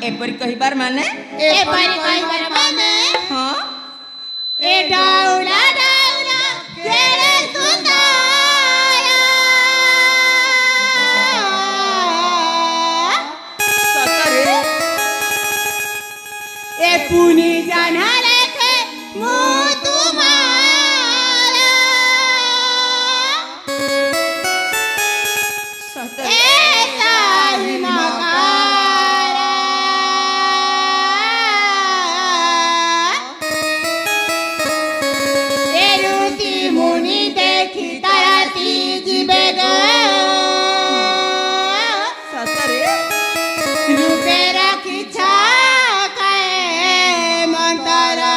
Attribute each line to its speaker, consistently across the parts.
Speaker 1: एपरी कहिबार माने हाँ
Speaker 2: ए डाउला डाउला केड़े सुंदर
Speaker 1: सतरे
Speaker 2: ए पुनी जाना लेके मु तुम्हारा
Speaker 1: सतरे
Speaker 2: ए साई मकारा ए रुति मुनि देखी तरती जीवे गो
Speaker 1: सतरे
Speaker 2: रूपे रखी छाकाए मंतरा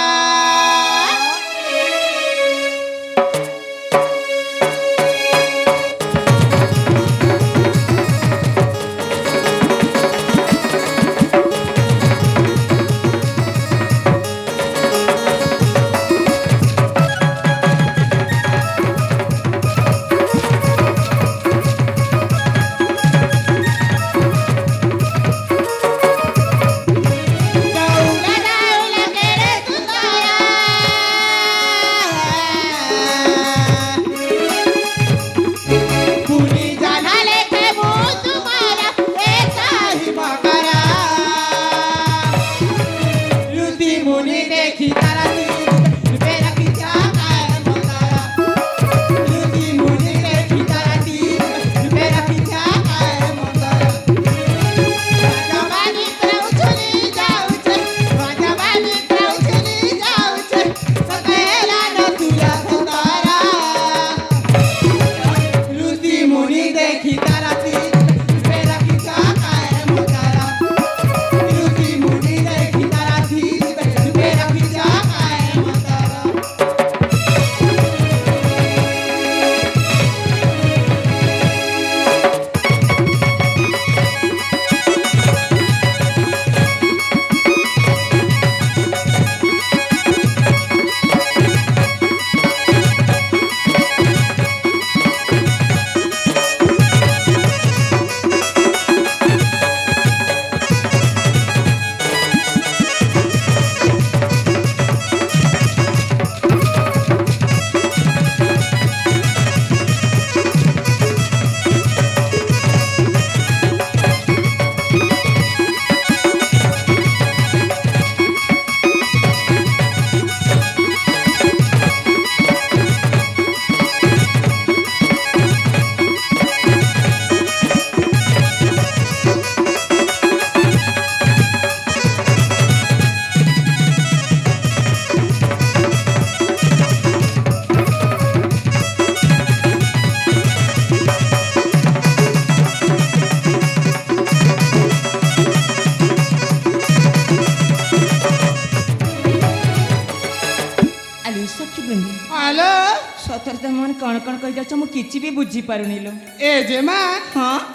Speaker 2: डाउला डाउला केड़े सुंदरा पुनी जाना लेके मु तुम्हारा ए साही मकरा रुति मुनि देखी तरती रूपे रखी छाकाए मंतरा रुति मुनि देखी तरती रूपे रखी छाकाए मंतरा राजवानी उछली जाऊचे राजवानी उछली जाऊचे सकेला न तुला सतारा रुति मुनि देखी तरती रूपे रखी छाकाए मंतरा रुति मुनि देखी तरती रूपे रखी छाकाए मंतरा
Speaker 1: आलू सखी बंदी
Speaker 2: हेलो
Speaker 1: सतरे तो मन कण कण कहि जाछ मु किछि भी बुझी पारुनी लो
Speaker 2: ए जे मां
Speaker 1: हाँ